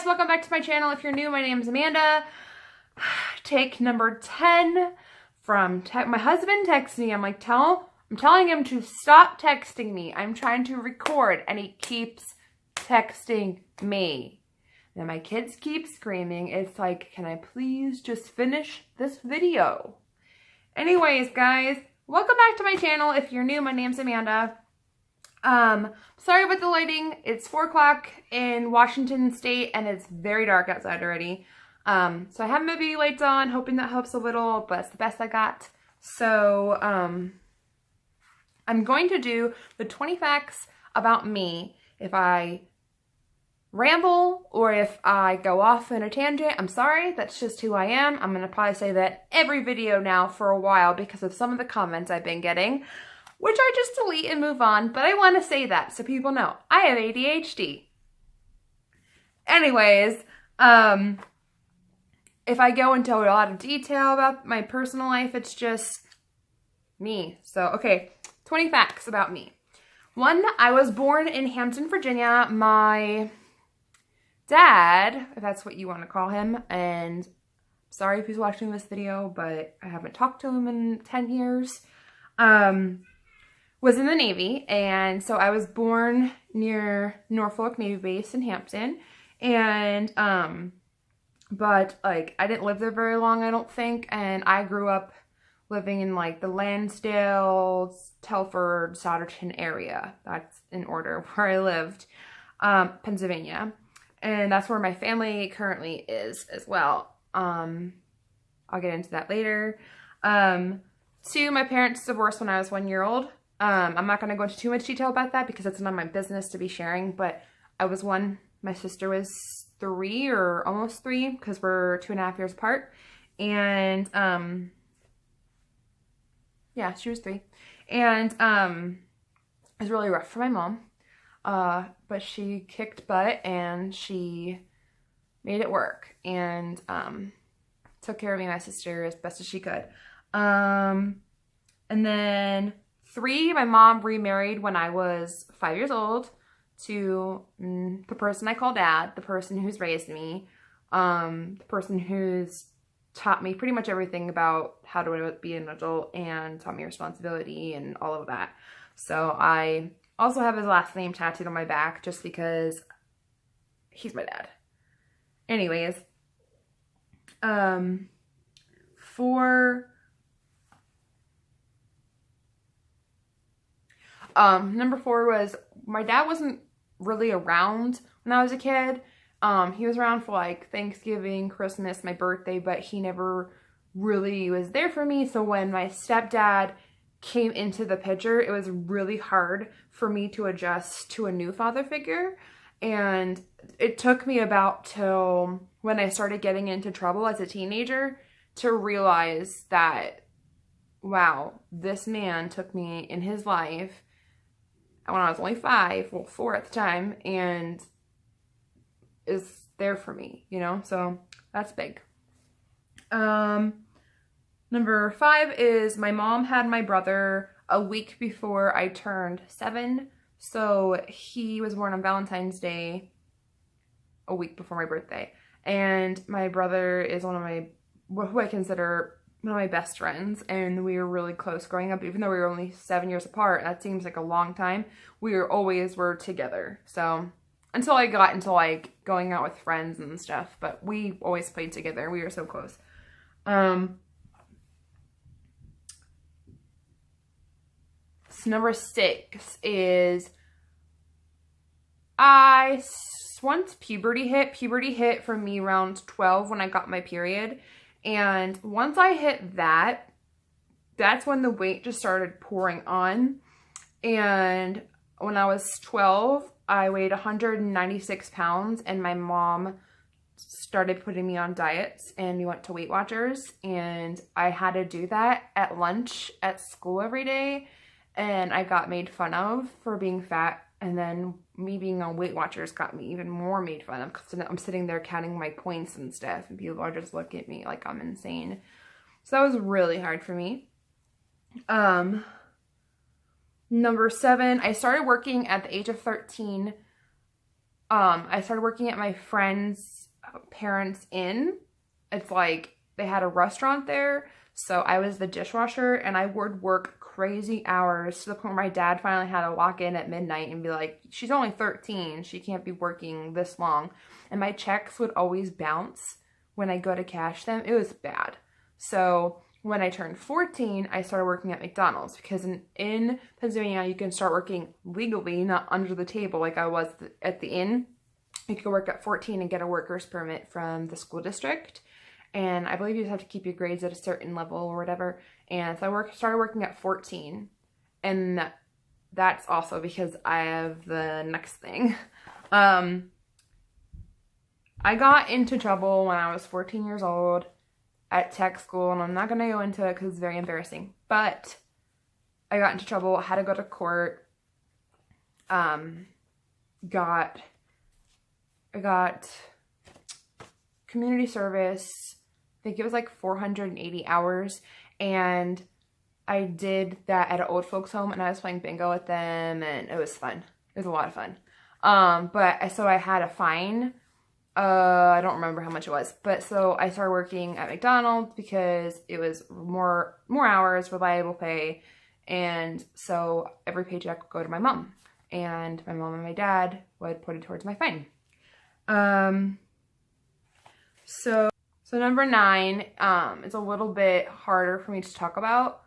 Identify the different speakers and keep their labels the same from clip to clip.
Speaker 1: guys, welcome back to my channel. If you're new, my name is Amanda. Take number 10 from my husband texts me. I'm telling him to stop texting me. I'm trying to record and he keeps texting me. Then my kids keep screaming. It's like, can I please just finish this video? Anyways, guys, welcome back to my channel. If you're new, my name's Amanda. Sorry about the lighting. It's 4 o'clock in Washington State and it's very dark outside already. So I have my baby lights on, hoping that helps a little, but it's the best I got. So, I'm going to do the 20 facts about me. If I ramble or if I go off in a tangent, I'm sorry, that's just who I am. I'm going to probably say that every video now for a while because of some of the comments I've been getting, which I just delete and move on, but I want to say that so people know I have ADHD. Anyways, if I go into a lot of detail about my personal life, it's just me. So, okay, 20 facts about me. 1, I was born in Hampton, Virginia. My dad, if that's what you want to call him, and sorry if he's watching this video, but I haven't talked to him in 10 years, was in the Navy, and so I was born near Norfolk Navy Base in Hampton, and, but, like, I didn't live there very long, I don't think, and I grew up living in, like, the Lansdale, Telford, Souderton area. That's in order where I lived, Pennsylvania, and that's where my family currently is as well. I'll get into that later. 2, my parents divorced when I was 1 year old. I'm not going to go into too much detail about that because it's not my business to be sharing, but I was 1. My sister was 3 or almost 3 because we're 2.5 years apart. And, yeah, she was 3. And, it was really rough for my mom. But she kicked butt and she made it work and, took care of me and my sister as best as she could. And then 3, my mom remarried when I was 5 years old to the person I call dad, the person who's raised me, the person who's taught me pretty much everything about how to be an adult and taught me responsibility and all of that. So I also have his last name tattooed on my back just because he's my dad. Anyways, 4... number 4 was, my dad wasn't really around when I was a kid. He was around for like Thanksgiving, Christmas, my birthday, but he never really was there for me. So when my stepdad came into the picture, it was really hard for me to adjust to a new father figure. And it took me about till when I started getting into trouble as a teenager to realize that, wow, this man took me in his life when I was only 5, well, 4 at the time, and is there for me, you know? So that's big. Number 5 is my mom had my brother a week before I turned 7. So he was born on Valentine's Day a week before my birthday. And my brother is who I consider one of my best friends, and we were really close growing up. Even though we were only 7 years apart, that seems like a long time, we always were together. So until I got into like going out with friends and stuff, but we always played together. We were so close. So number 6 is once puberty hit for me around 12 when I got my period. And once I hit that, that's when the weight just started pouring on. And when I was 12, I weighed 196 pounds and my mom started putting me on diets and we went to Weight Watchers and I had to do that at lunch at school every day. And I got made fun of for being fat. And then me being on Weight Watchers got me even more made fun of because I'm sitting there counting my points and stuff and people are just looking at me like I'm insane. So that was really hard for me. Number 7, I started working at the age of 13 I started working at my friend's parents' inn. It's like they had a restaurant there, so I was the dishwasher, and I would work crazy hours to the point where my dad finally had to walk in at midnight and be like, she's only 13, she can't be working this long. And my checks would always bounce when I go to cash them. It was bad. So when I turned 14, I started working at McDonald's, because in Pennsylvania, you can start working legally, not under the table like I was at the inn. You can work at 14 and get a worker's permit from the school district. And I believe you just have to keep your grades at a certain level or whatever. And so I started working at 14. And that's also because I have the next thing. I got into trouble when I was 14 years old at tech school. And I'm not going to go into it because it's very embarrassing. But I got into trouble. I had to go to court. I got community service. I think it was like 480 hours, and I did that at an old folks home, and I was playing bingo with them, and it was fun. It was a lot of fun. So I had a fine. I don't remember how much it was, but so I started working at McDonald's because it was more hours, reliable pay, and so every paycheck would go to my mom, and my mom and my dad would put it towards my fine. So number 9, it's a little bit harder for me to talk about.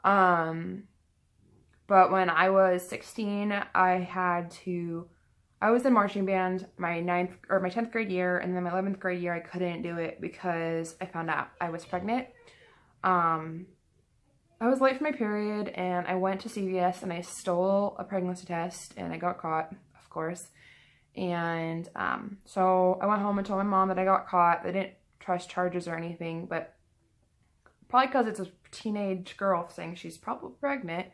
Speaker 1: But when I was 16, I was in marching band my 10th grade year, and then my 11th grade year I couldn't do it because I found out I was pregnant. I was late for my period, and I went to CVS and I stole a pregnancy test, and I got caught, of course. And so I went home and told my mom that I got caught. They didn't press charges or anything, but probably because it's a teenage girl saying she's probably pregnant.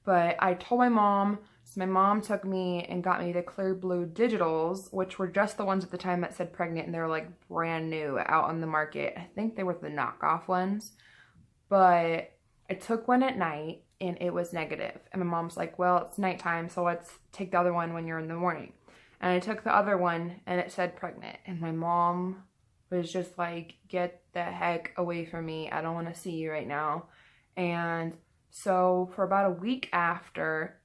Speaker 1: But I told my mom, so my mom took me and got me the Clear Blue Digitals, which were just the ones at the time that said pregnant, and they were like brand new out on the market. I think they were the knockoff ones, but I took one at night and it was negative. And my mom's like, well, it's nighttime, so let's take the other one when you're in the morning. And I took the other one and it said pregnant, and my mom was just like, get the heck away from me. I don't want to see you right now. And so for about a week after,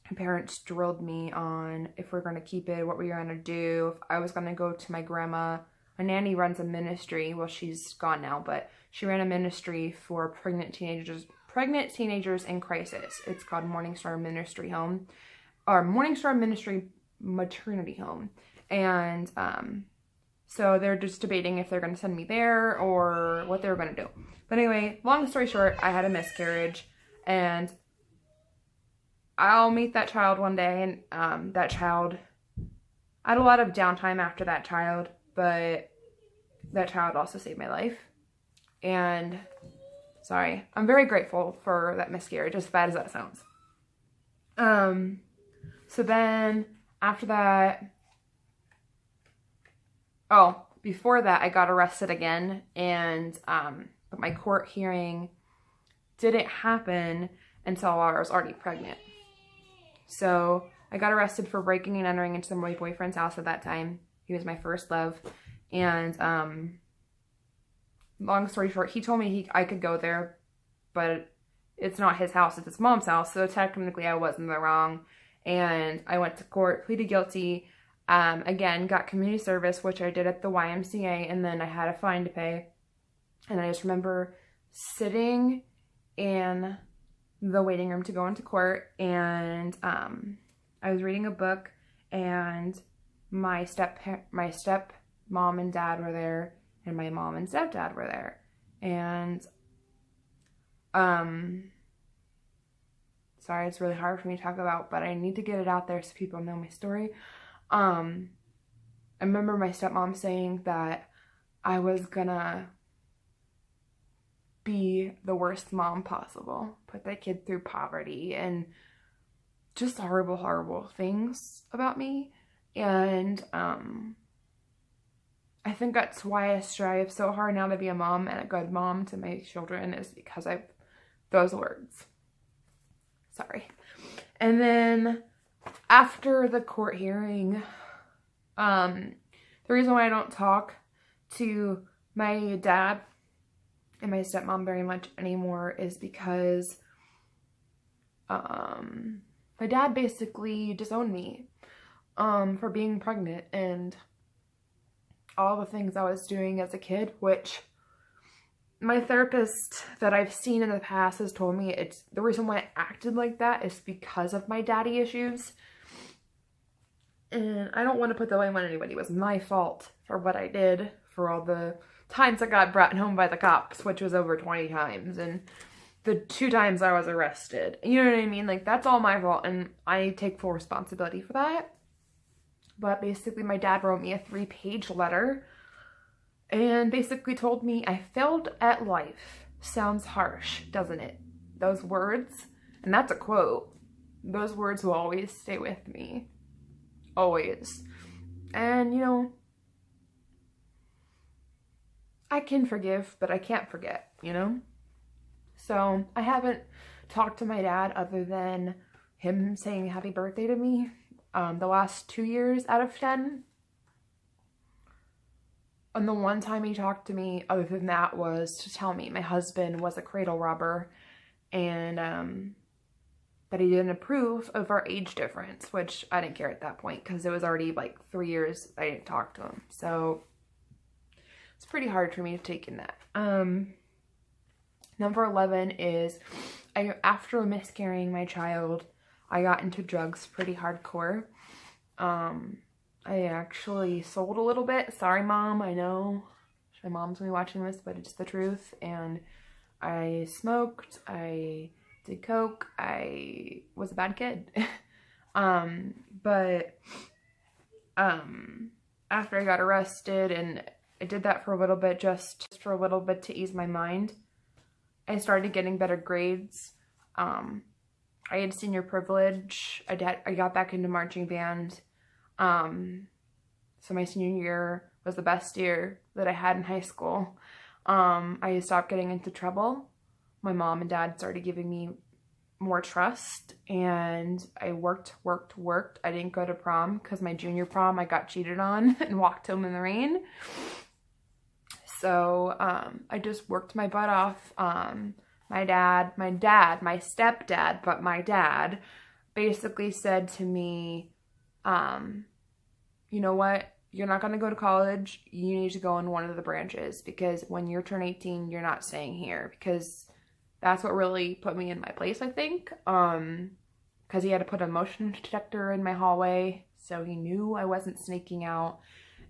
Speaker 1: my parents drilled me on if we're going to keep it, what we were going to do, if I was going to go to my grandma. My nanny runs a ministry. Well, she's gone now, but she ran a ministry for pregnant teenagers in crisis. It's called Morningstar Ministry Home, or Morningstar Ministry Maternity Home. And so they're just debating if they're going to send me there or what they were going to do. But anyway, long story short, I had a miscarriage, and I'll meet that child one day. And that child, I had a lot of downtime after that child, but that child also saved my life. And sorry, I'm very grateful for that miscarriage, as bad as that sounds. So then after that, before that, I got arrested again, and but my court hearing didn't happen until I was already pregnant. So I got arrested for breaking and entering into my boyfriend's house at that time. He was my first love, and long story short, he told me I could go there, but it's not his house, it's his mom's house, so technically I was in the wrong. And I went to court, pleaded guilty. Again, got community service, which I did at the YMCA, and then I had a fine to pay. And I just remember sitting in the waiting room to go into court, and I was reading a book, and my step mom and dad were there, and my mom and stepdad were there. And sorry, it's really hard for me to talk about, but I need to get it out there so people know my story. I remember my stepmom saying that I was gonna be the worst mom possible, put that kid through poverty and just horrible, horrible things about me. And I think that's why I strive so hard now to be a mom and a good mom to my children, is because I've those words. Sorry. And then after the court hearing, The reason why I don't talk to my dad and my stepmom very much anymore is because my dad basically disowned me for being pregnant and all the things I was doing as a kid, which my therapist that I've seen in the past has told me it's the reason why I acted like that is because of my daddy issues. And I don't want to put the blame on anybody. It was my fault for what I did, for all the times I got brought home by the cops, which was over 20 times, and the 2 times I was arrested. You know what I mean? Like, that's all my fault, and I take full responsibility for that. But basically, my dad wrote me a 3-page letter and basically told me I failed at life. Sounds harsh, doesn't it? Those words, and that's a quote, those words will always stay with me. Always. And, you know, I can forgive, but I can't forget, you know? So, I haven't talked to my dad other than him saying happy birthday to me the last 2 years out of 10. And the one time he talked to me other than that was to tell me my husband was a cradle robber and that he didn't approve of our age difference, which I didn't care at that point because it was already like 3 years I didn't talk to him. So it's pretty hard for me to take in that. Number 11 is after miscarrying my child, I got into drugs pretty hardcore. I actually sold a little bit. Sorry, Mom. I know my mom's gonna be watching this, but it's the truth. And I smoked. I did coke. I was a bad kid. But after I got arrested, and I did that for a little bit, just for a little bit to ease my mind, I started getting better grades. I had senior privilege. I got back into marching band. So my senior year was the best year that I had in high school. I stopped getting into trouble. My mom and dad started giving me more trust, and I worked. I didn't go to prom because my junior prom I got cheated on and walked home in the rain. So I just worked my butt off. My stepdad, but my dad basically said to me, you know what? You're not going to go to college. You need to go in one of the branches because when you turn 18, you're not staying here, because that's what really put me in my place, I think. Because he had to put a motion detector in my hallway, so he knew I wasn't sneaking out.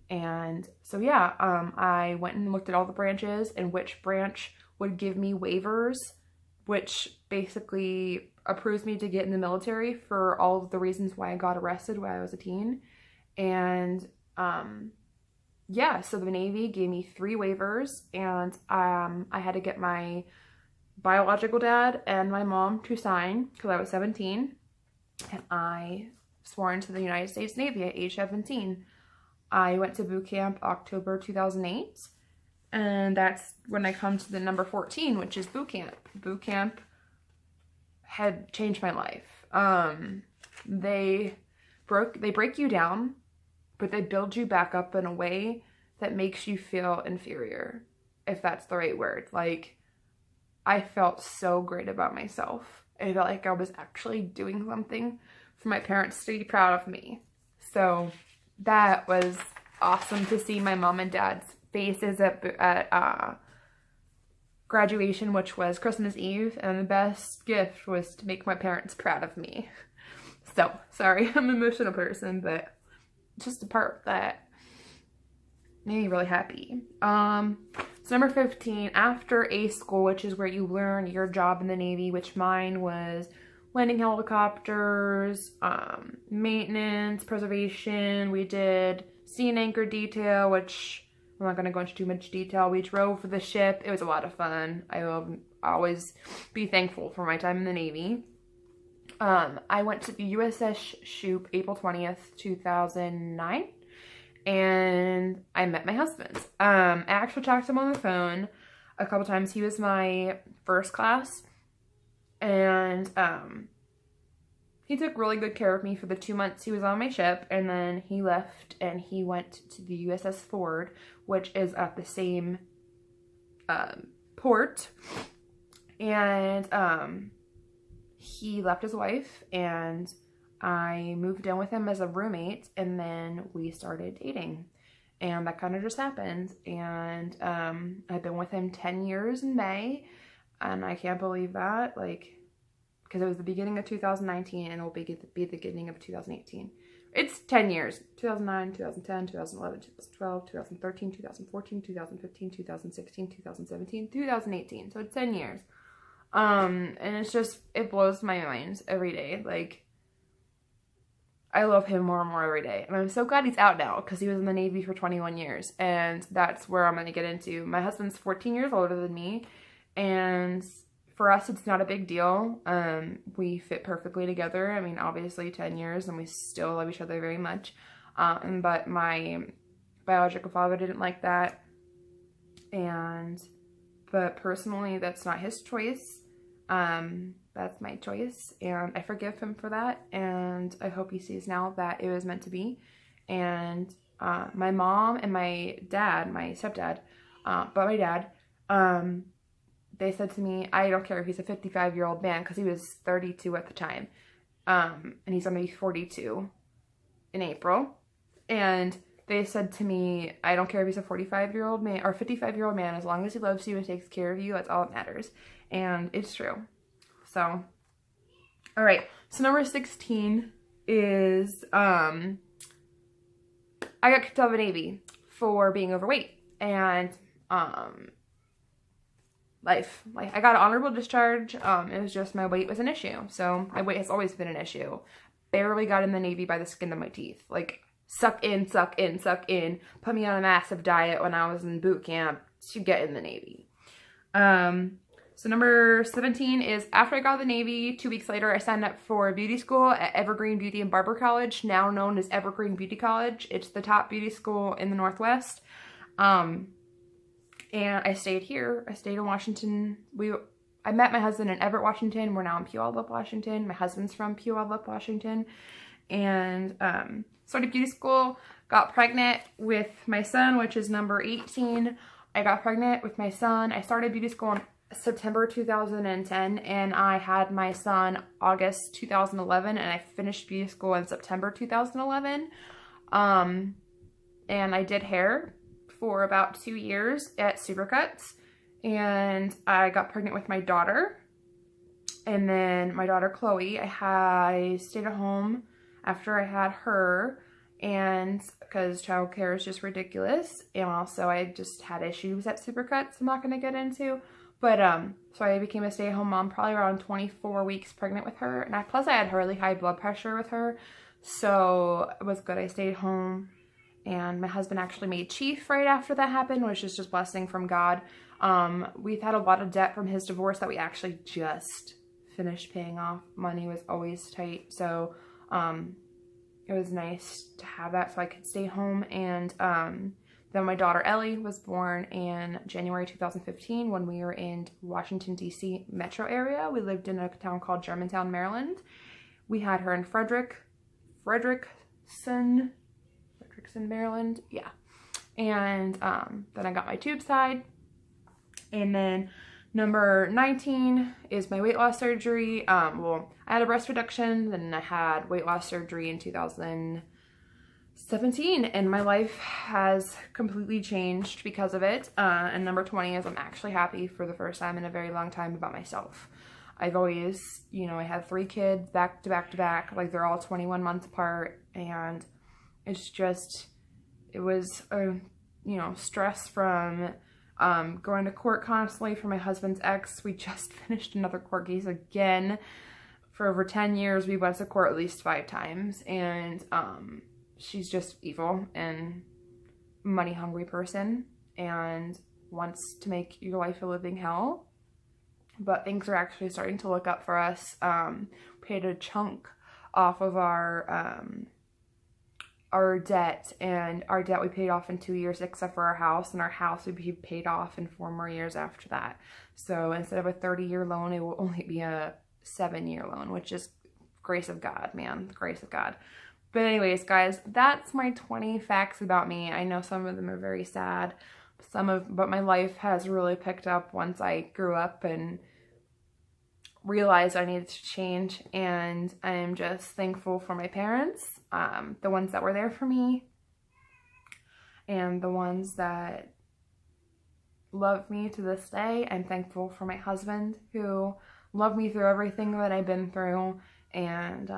Speaker 1: And so, yeah, I went and looked at all the branches and which branch would give me waivers, which basically approves me to get in the military for all of the reasons why I got arrested when I was a teen. And yeah, so the Navy gave me 3 waivers, and I had to get my biological dad and my mom to sign because I was 17, and I swore into the United States Navy at age 17. I went to boot camp October 2008, and that's when I come to the number 14, which is boot camp. Boot camp had changed my life. They break you down, but they build you back up in a way that makes you feel inferior, if that's the right word. Like, I felt so great about myself. I felt like I was actually doing something for my parents to be proud of me. So that was awesome to see my mom and dad's faces at graduation, which was Christmas Eve, and the best gift was to make my parents proud of me. So, sorry, I'm an emotional person, but just a part that made me really happy. So number 15, after A school, which is where you learn your job in the Navy, which mine was landing helicopters, maintenance, preservation. We did sea and anchor detail, which I'm not going to go into too much detail. We drove for the ship. It was a lot of fun. I will always be thankful for my time in the Navy. I went to the USS Shoup April 20th, 2009, and I met my husband. I actually talked to him on the phone a couple times. He was my first class, and he took really good care of me for the 2 months he was on my ship, and then he left and he went to the USS Ford, which is at the same port. And he left his wife, and I moved in with him as a roommate, and then we started dating. And that kind of just happened. And I've been with him 10 years in May, and I can't believe that, like, because it was the beginning of 2019 and it will be the beginning of 2018. It's 10 years. 2009, 2010, 2011, 2012, 2013, 2014, 2015, 2016, 2017, 2018. So it's 10 years. And it's just, it blows my mind every day. Like, I love him more and more every day. And I'm so glad he's out now, because he was in the Navy for 21 years. And that's where I'm going to get into. My husband's 14 years older than me. And for us, it's not a big deal. We fit perfectly together. I mean, obviously 10 years and we still love each other very much. But my biological father didn't like that. But personally, that's not his choice. That's my choice. And I forgive him for that. And I hope he sees now that it was meant to be. And my mom and my dad, my stepdad, but my dad, they said to me, I don't care if he's a 55-year-old man, because he was 32 at the time. And he's going to be 42 in April. And they said to me, I don't care if he's a 45-year-old man or 55-year-old man, as long as he loves you and takes care of you, that's all that matters. And it's true. So, all right. So number 16 is, I got kicked out of the Navy for being overweight. And, life. Like, I got an honorable discharge. It was just my weight was an issue. So my weight has always been an issue. Barely got in the Navy by the skin of my teeth. Like, suck in, suck in, suck in. Put me on a massive diet when I was in boot camp to get in the Navy. So number 17 is, after I got out of the Navy, 2 weeks later, I signed up for beauty school at Evergreen Beauty and Barber College, now known as Evergreen Beauty College. It's the top beauty school in the Northwest. And I stayed here. I stayed in Washington. I met my husband in Everett, Washington. We're now in Puyallup, Washington. My husband's from Puyallup, Washington. And started beauty school. Got pregnant with my son, which is number 18. I got pregnant with my son. I started beauty school in September 2010. And I had my son August 2011. And I finished beauty school in September 2011. And I did hair for about 2 years at Supercuts, and I got pregnant with my daughter, and then my daughter Chloe, I stayed at home after I had her, and because childcare is just ridiculous, and also I just had issues at Supercuts I'm not going to get into, but so I became a stay-at-home mom probably around 24 weeks pregnant with her, and plus I had really high blood pressure with her, so it was good I stayed home. And my husband actually made chief right after that happened, which is just blessing from God. We've had a lot of debt from his divorce that we actually just finished paying off. Money was always tight, so it was nice to have that so I could stay home. And then my daughter Ellie was born in January 2015 when we were in Washington, D.C. metro area. We lived in a town called Germantown, Maryland. We had her in Frederickson, Maryland, yeah. And then I got my tube side. And then number 19 is my weight loss surgery. Well, I had a breast reduction, then I had weight loss surgery in 2017, and my life has completely changed because of it. And number 20 is, I'm actually happy for the first time in a very long time about myself. I've always, you know, I had 3 kids back to back to back, like they're all 21 months apart, and it's just, it was a, you know, stress from going to court constantly for my husband's ex. We just finished another court case again. For over 10 years, we went to court at least 5 times, and she's just evil and money hungry person and wants to make your life a living hell. But things are actually starting to look up for us. Paid a chunk off of our debt, and our debt we paid off in 2 years except for our house, and our house would be paid off in 4 more years after that. So instead of a 30-year loan, it will only be a 7-year loan, which is grace of God, man, the grace of God. But anyways, guys, that's my 20 facts about me. I know some of them are very sad, but my life has really picked up once I grew up and realized I needed to change, and I am just thankful for my parents, the ones that were there for me, and the ones that love me to this day. I'm thankful for my husband, who loved me through everything that I've been through, and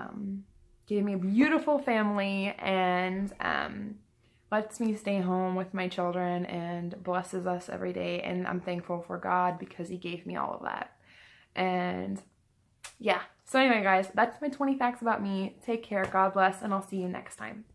Speaker 1: gave me a beautiful family, and lets me stay home with my children and blesses us every day. And I'm thankful for God because he gave me all of that. And yeah, so anyway, guys, that's my 20 facts about me. Take care, God bless, and I'll see you next time.